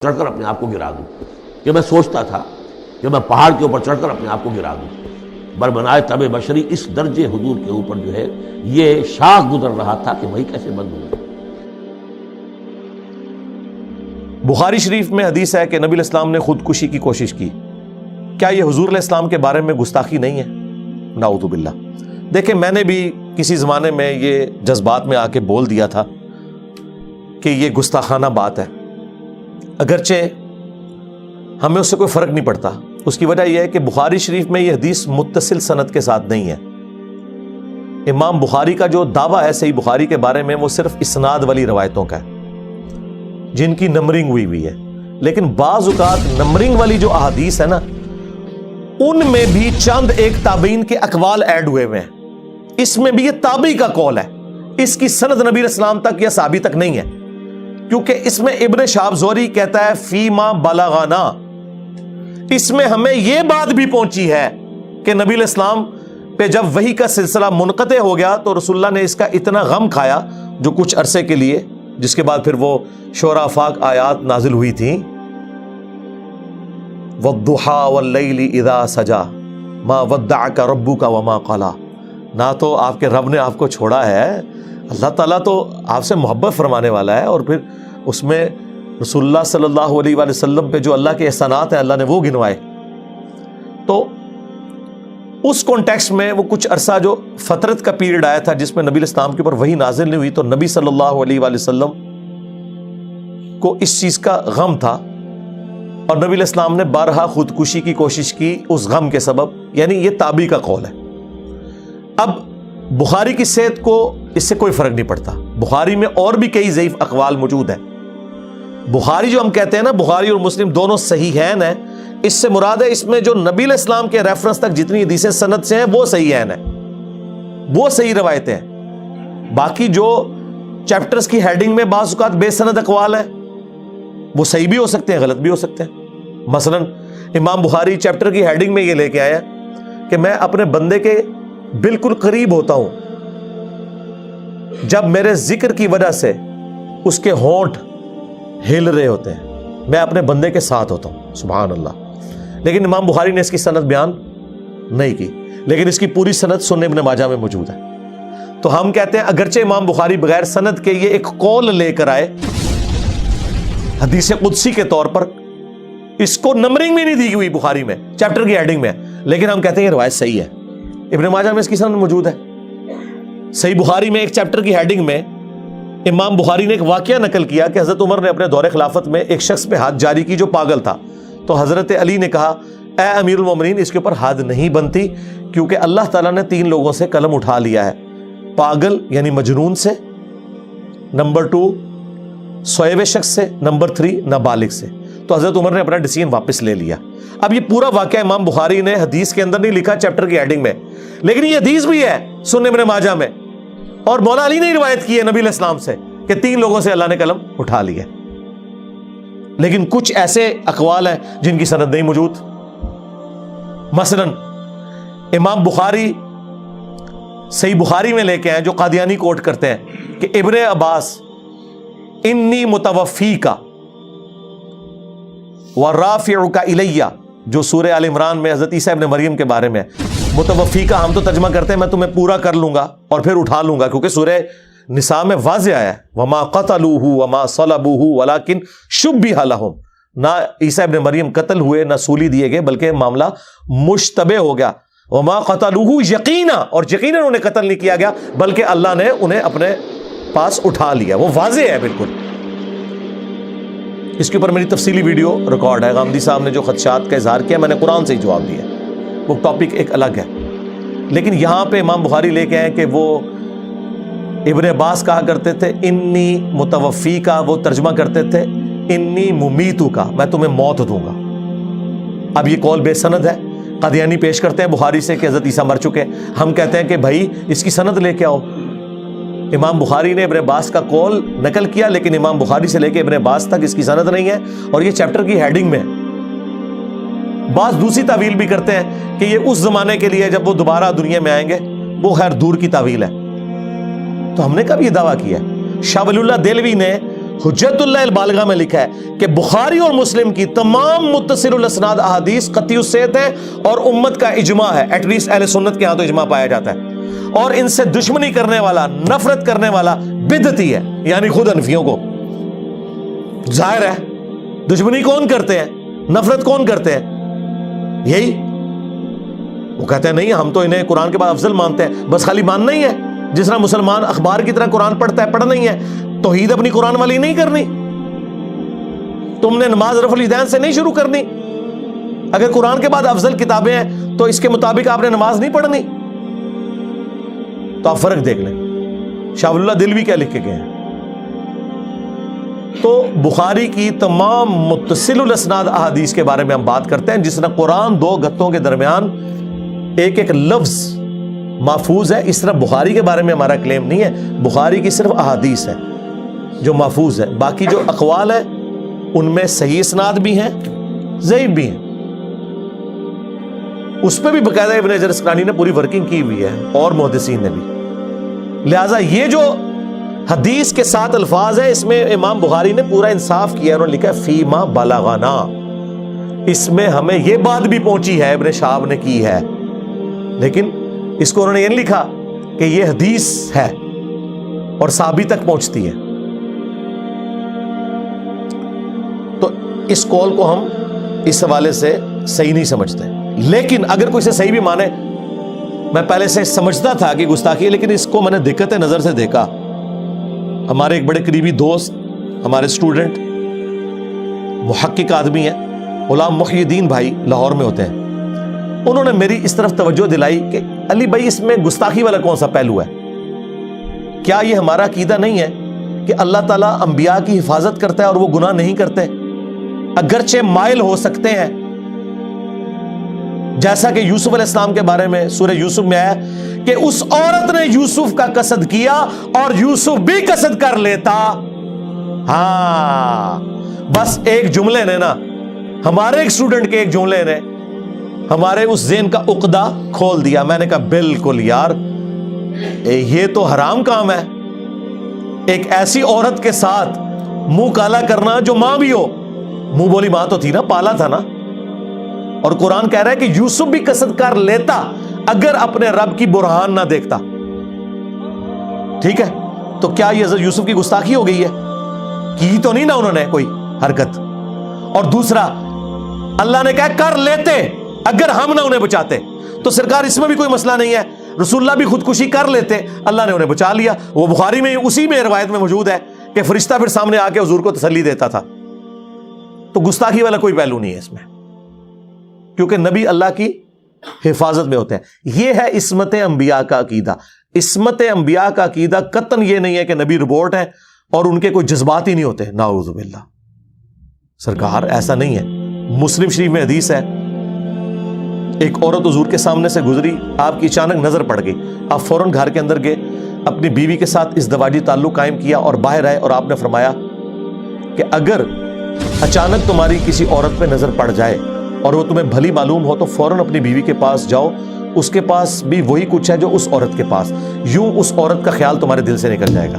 چڑھ کر اپنے آپ کو گرا دوں، کہ میں سوچتا تھا کہ میں پہاڑ کے اوپر چڑھ کر اپنے آپ کو گرا دوں، بربنائے تب بشری اس درجے حضور کے اوپر جو ہے یہ شاخ گزر رہا تھا کہ وہی کیسے بند ہو۔ بخاری شریف میں حدیث ہے کہ نبی علیہ السلام نے خودکشی کی کوشش کی۔ کیا یہ حضور علیہ السلام کے بارے میں گستاخی نہیں ہے؟ نعوذ باللہ۔ دیکھیں، میں نے بھی کسی زمانے میں یہ جذبات میں آ کے بول دیا تھا کہ یہ گستاخانہ بات ہے، اگرچہ ہمیں اس سے کوئی فرق نہیں پڑتا۔ اس کی وجہ یہ ہے کہ بخاری شریف میں یہ حدیث متصل سند کے ساتھ نہیں ہے۔ امام بخاری کا جو دعویٰ ہے صحیح بخاری کے بارے میں وہ صرف اسناد والی روایتوں کا ہے جن کی نمبرنگ ہوئی ہے، لیکن بعض اوقات نمبرنگ والی جو احادیث ہے نا، ان میں بھی چند ایک تابعین کے اقوال ایڈ ہوئے ہیں۔ اس میں بھی یہ تابعی کا قول ہے، اس کی سند نبی علیہ السلام تک یا صحابی تک نہیں ہے، کیونکہ اس میں ابن شہاب زہری کہتا ہے فیما بلغنا، اس میں ہمیں یہ بات بھی پہنچی ہے کہ نبی علیہ السلام پہ جب وحی کا سلسلہ منقطع ہو گیا تو رسول اللہ نے اس کا اتنا غم کھایا جو کچھ عرصے کے لیے، جس کے بعد پھر وہ شعراء آفاق آیات نازل ہوئی تھیں، وَالضُّحَا وَاللَّيْلِ إِذَا سَجَا مَا وَدَّعَكَ رَبُّكَ وَمَا قَلَا۔ نہ تو آپ کے رب نے آپ کو چھوڑا ہے، اللہ تعالیٰ تو آپ سے محبت فرمانے والا ہے، اور پھر اس میں رسول اللہ صلی اللہ علیہ وآلہ وسلم پہ جو اللہ کے احسانات ہیں اللہ نے وہ گنوائے۔ تو اس کانٹیکسٹ میں وہ کچھ عرصہ جو فترت کا پیریڈ آیا تھا جس میں نبی علیہ السلام کے اوپر وحی نازل نہیں ہوئی، تو نبی صلی اللہ علیہ وآلہ وسلم کو اس چیز کا غم تھا، اور نبی علیہ السلام نے بارہا خودکشی کی کوشش کی اس غم کے سبب، یعنی یہ تابعی کا قول ہے۔ اب بخاری کی صحت کو اس سے کوئی فرق نہیں پڑتا، بخاری میں اور بھی کئی ضعیف اقوال موجود ہیں۔ بخاری جو ہم کہتے ہیں نا، بخاری اور مسلم دونوں صحیحین ہیں، اس سے مراد ہے اس میں جو نبی علیہ السلام کے ریفرنس تک جتنی حدیثیں سند سے ہیں وہ صحیحین ہیں، وہ صحیح روایتیں ہیں۔ باقی جو چیپٹرز کی ہیڈنگ میں بعض اوقات بے سند اقوال ہیں، وہ صحیح بھی ہو سکتے ہیں، غلط بھی ہو سکتے ہیں۔ مثلا امام بخاری چیپٹر کی ہیڈنگ میں یہ لے کے آیا کہ میں اپنے بندے کے بالکل قریب ہوتا ہوں جب میرے ذکر کی وجہ سے اس کے ہونٹ ہل رہے ہوتے ہیں، میں اپنے بندے کے ساتھ ہوتا ہوں، سبحان اللہ۔ لیکن امام بخاری نے اس کی سند بیان نہیں کی، لیکن اس کی پوری سند سنن ابن ماجہ میں موجود ہے۔ تو ہم کہتے ہیں اگرچہ امام بخاری بغیر سند کے یہ ایک قول لے کر آئے حدیث قدسی کے طور پر، اس کو نمبرنگ بھی نہیں دی ہوئی بخاری میں، چیپٹر کی ہیڈنگ میں، لیکن ہم کہتے ہیں یہ روایت صحیح ہے۔ ابن ماجہ میں اس کی سند موجود ہے۔ صحیح بخاری میں ایک چیپٹر کی ہیڈنگ میں امام بخاری نے ایک واقعہ نقل کیا کہ حضرت عمر نے اپنے دور خلافت میں ایک شخص پہ حد جاری کی جو پاگل تھا، تو حضرت علی نے کہا اے امیر المومنین اس کے اوپر حد نہیں بنتی، کیونکہ اللہ تعالیٰ نے 3 لوگوں سے قلم اٹھا لیا ہے، پاگل یعنی مجنون سے، نمبر 2 سوئے ہوئے شخص سے، نمبر 3 نابالغ سے۔ تو حضرت عمر نے اپنا ڈیسیژن واپس لے لیا۔ اب یہ پورا واقعہ امام بخاری نے حدیث کے اندر نہیں لکھا، چیپٹر کی ہیڈنگ میں، لیکن یہ حدیث بھی ہے سنن ابن ماجہ میں، اور مولا علی نے روایت کی ہے نبی علیہ السلام سے کہ 3 لوگوں سے اللہ نے قلم اٹھا لیا۔ لیکن کچھ ایسے اقوال ہیں جن کی سند نہیں موجود۔ مثلا امام بخاری صحیح بخاری میں لے کے ہیں جو قادیانی کوٹ کرتے ہیں کہ ابن عباس انی متوفیکا ورافعک الیہ، جو سورہ آل عمران میں حضرت عیسیٰ ابن مریم کے بارے میں، متوفیکا ہم تو ترجمہ کرتے ہیں میں تمہیں پورا کر لوں گا اور پھر اٹھا لوں گا، کیونکہ سورہ نساء میں واضح آیا ہے وما قتلوہ وما صلبوہ ولکن شبہ لہم، نہ عیسیٰ ابن مریم قتل ہوئے نہ سولی دیے گئے، بلکہ معاملہ مشتبہ ہو گیا۔ وما قتلوہ یقینا، اور یقینا انہیں قتل نہیں کیا گیا بلکہ اللہ نے انہیں اپنے پاس اٹھا لیا، وہ واضح ہے بالکل۔ اس کے اوپر میری تفصیلی ویڈیو ریکارڈ ہے، غامدی صاحب نے جو خدشات کا اظہار کیا میں نے قرآن سے ہی جواب دیا، وہ ٹاپک ایک الگ ہے۔ لیکن یہاں پہ امام بخاری لے کے آئے کہ وہ ابن عباس کہا کرتے تھے انی متوفی کا، وہ ترجمہ کرتے تھے انی ممیتو کا، میں تمہیں موت دوں گا۔ اب یہ قول بے سند ہے، قادیانی پیش کرتے ہیں بخاری سے کہ حضرت عیسیٰ مر چکے، ہم کہتے ہیں کہ بھائی اس کی سند لے کے آؤ۔ امام بخاری نے ابن عباس کا قول نقل کیا، لیکن امام بخاری سے لے کے ابن عباس تک اس کی سند نہیں ہے، اور یہ چیپٹر کی ہیڈنگ میں۔ بعض دوسری تعویل بھی کرتے ہیں کہ یہ اس زمانے کے لیے جب وہ دوبارہ دنیا میں آئیں گے، وہ خیر دور کی تعویل ہے۔ تو ہم نے کب یہ دعویٰ کیا ہے؟ شاہ ولی اللہ دہلوی نے حجت اللہ البالغہ میں لکھا ہے کہ بخاری اور مسلم کی تمام متصل الاسناد احادیث قطعی الصحت ہے اور امت کا اجماع ہے. ایٹ لیسٹ اہل سنت کے ہاں تو اجماع پایا جاتا ہے. اور ان سے دشمنی کرنے والا، نفرت کرنے والا بدعتی ہے، یعنی خود حنفیوں کو. ظاہر ہے دشمنی کون کرتے ہیں، نفرت کون کرتے ہیں؟ یہی. وہ کہتے ہیں نہیں ہم تو انہیں قرآن کے بعد افضل مانتے ہیں. بس خالی ماننا ہی ہے. جس طرح مسلمان اخبار کی طرح قرآن پڑھتا ہے، پڑھنا ہی ہے. توحید اپنی قرآن والی نہیں کرنی. تم نے نماز رفع الیدین سے نہیں شروع کرنی. اگر قرآن کے بعد افضل کتابیں ہیں تو اس کے مطابق آپ نے نماز نہیں پڑھنی. تو آپ فرق دیکھ لیں. شاہ ولی اللہ دلوی کیا لکھ کے گئے ہیں. تو بخاری کی تمام متصل الاسناد احادیث کے بارے میں ہم بات کرتے ہیں. جس طرح قرآن دو گتوں کے درمیان ایک ایک لفظ محفوظ ہے، اس طرح بخاری کے بارے میں ہمارا کلیم نہیں ہے. بخاری کی صرف احادیث ہے جو محفوظ ہے. باقی جو اقوال ہیں ان میں صحیح اسناد بھی ہیں، ضعیف بھی ہیں. اس پہ بھی باقاعدہ ابن حجر اسقلانی نے پوری ورکنگ کی ہوئی ہے اور محدثین نے بھی. لہذا یہ جو حدیث کے ساتھ الفاظ ہے اس میں امام بخاری نے پورا انصاف کیا. انہوں نے لکھا ہے فیما بلغنا. اس میں ہمیں یہ بات بھی پہنچی ہے، ابن شہاب نے کی ہے، لیکن اس کو انہوں نے یہ نہیں لکھا کہ یہ حدیث ہے اور صحابی تک پہنچتی ہے. تو اس قول کو ہم اس حوالے سے صحیح نہیں سمجھتے. لیکن اگر کوئی سے صحیح بھی مانے، میں پہلے سے سمجھتا تھا کہ گستاخی ہے، لیکن اس کو میں نے دقت نظر سے دیکھا. ہمارے ایک بڑے قریبی دوست، ہمارے اسٹوڈنٹ، محقق آدمی ہیں، غلام محی الدین بھائی، لاہور میں ہوتے ہیں. انہوں نے میری اس طرف توجہ دلائی کہ علی بھائی اس میں گستاخی والا کون سا پہلو ہے؟ کیا یہ ہمارا عقیدہ نہیں ہے کہ اللہ تعالیٰ انبیاء کی حفاظت کرتا ہے اور وہ گناہ نہیں کرتے، اگرچہ مائل ہو سکتے ہیں؟ جیسا کہ یوسف علیہ السلام کے بارے میں سورہ یوسف میں آیا کہ اس عورت نے یوسف کا قصد کیا اور یوسف بھی قصد کر لیتا. ہاں بس ایک جملے نے نا، ہمارے ایک اسٹوڈنٹ کے ایک جملے نے ہمارے اس ذہن کا عقدہ کھول دیا. میں نے کہا بالکل یار یہ تو حرام کام ہے، ایک ایسی عورت کے ساتھ منہ کالا کرنا جو ماں بھی ہو. منہ بولی ماں تو تھی نا، پالا تھا نا. اور قرآن کہہ رہا ہے کہ یوسف بھی قصد کر لیتا اگر اپنے رب کی برہان نہ دیکھتا. ٹھیک ہے، تو کیا یہ حضرت یوسف کی گستاخی ہو گئی ہے؟ کی تو نہیں نا انہوں نے کوئی حرکت. اور دوسرا اللہ نے کہا کر لیتے اگر ہم نہ انہیں بچاتے. تو سرکار اس میں بھی کوئی مسئلہ نہیں ہے، رسول اللہ بھی خودکشی کر لیتے، اللہ نے انہیں بچا لیا. وہ بخاری میں اسی میں روایت میں موجود ہے کہ فرشتہ پھر سامنے آ کے حضور کو تسلی دیتا تھا. تو گستاخی والا کوئی پہلو نہیں ہے اس میں، کیونکہ نبی اللہ کی حفاظت میں ہوتے ہیں. یہ ہے عصمت انبیاء کا عقیدہ. عصمت انبیاء کا عقیدہ قطعاً یہ نہیں ہے کہ نبی روبوٹ ہیں اور ان کے کوئی جذبات ہی نہیں ہوتے. نعوذ باللہ. سرکار ایسا نہیں ہے. مسلم شریف میں حدیث ہے، ایک عورت حضور کے سامنے سے گزری، آپ کی اچانک نظر پڑ گئی، آپ فوراً گھر کے اندر گئے، اپنی بیوی کے ساتھ ازدواجی تعلق قائم کیا اور باہر آئے اور آپ نے فرمایا کہ اگر اچانک تمہاری کسی عورت پہ نظر پڑ جائے اور وہ تمہیں بھلی معلوم ہو تو فوراً اپنی بیوی کے پاس جاؤ، اس کے پاس بھی وہی کچھ ہے جو اس عورت کے پاس، یوں اس عورت کا خیال تمہارے دل سے نکل جائے گا.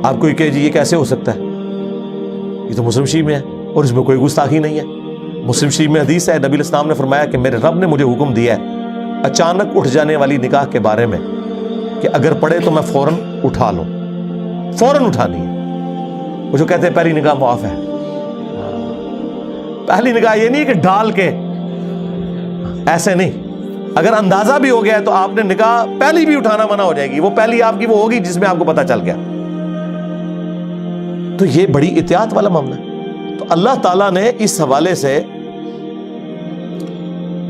آپ کو یہ کہ جی یہ کیسے ہو سکتا ہے؟ یہ تو مسلم شریف میں ہے اور اس میں کوئی گستاخی نہیں ہے. مسلم شریف میں حدیث ہے، نبی علیہ السلام نے فرمایا کہ میرے رب نے مجھے حکم دیا ہے اچانک اٹھ جانے والی نکاح کے بارے میں کہ اگر پڑے تو میں فوراً اٹھا لوں. فوراً اٹھانی ہے. وہ جو کہتے ہیں پہلی نکاح معاف ہے، پہلی نکاح یہ نہیں کہ ڈال کے، ایسے نہیں. اگر اندازہ بھی ہو گیا ہے تو آپ نے نکاح پہلی بھی اٹھانا منع ہو جائے گی. وہ پہلی آپ کی وہ ہوگی جس میں آپ کو پتہ چل گیا. تو یہ بڑی احتیاط والا معاملہ ہے. تو اللہ تعالیٰ نے اس حوالے سے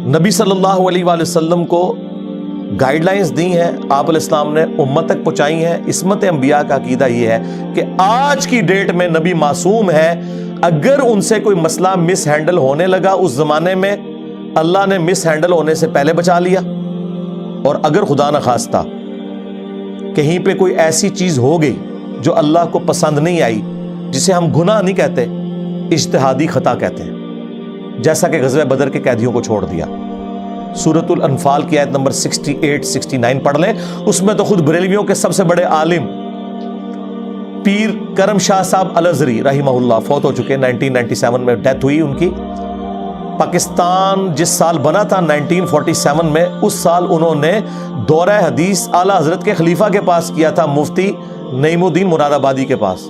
نبی صلی اللہ علیہ وآلہ وسلم کو گائیڈ لائنز دی ہیں، آپ علیہ السلام نے امت تک پہنچائی ہیں. عصمت انبیاء کا عقیدہ یہ ہے کہ آج کی ڈیٹ میں نبی معصوم ہے. اگر ان سے کوئی مسئلہ مس ہینڈل ہونے لگا اس زمانے میں، اللہ نے مس ہینڈل ہونے سے پہلے بچا لیا. اور اگر خدا نخواستہ کہیں پہ کوئی ایسی چیز ہو گئی جو اللہ کو پسند نہیں آئی، جسے ہم گناہ نہیں کہتے، اجتہادی خطا کہتے ہیں، جیسا کہ غزوہ بدر کے قیدیوں کو چھوڑ دیا. سورۃ الانفال کی آیت نمبر 68-69 پڑھ لیں. اس میں تو خود بریلویوں کے سب سے بڑے عالم پیر کرم شاہ صاحب الازہری رحمہ اللہ فوت ہو چکے، 1997 میں ڈیتھ ہوئی ان کی۔ پاکستان جس سال بنا تھا 1947 میں، اس سال انہوں نے دورہ حدیث اعلیٰ حضرت کے خلیفہ کے پاس کیا تھا، مفتی نعیم الدین مراد آبادی کے پاس،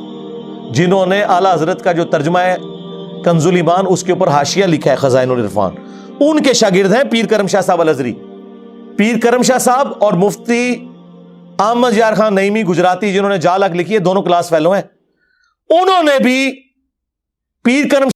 جنہوں نے اعلیٰ حضرت کا جو ترجمہ ہے کنز الایمان اس کے اوپر حاشیہ لکھا ہے خزائن العرفان، ان کے شاگرد ہیں پیر کرم شاہ صاحب الازہری۔ پیر کرم شاہ صاحب اور مفتی احمد یار خان نعیمی گجراتی جنہوں نے جال حق لکھی ہے، دونوں کلاس فیلو ہیں، انہوں نے بھی پیر کرم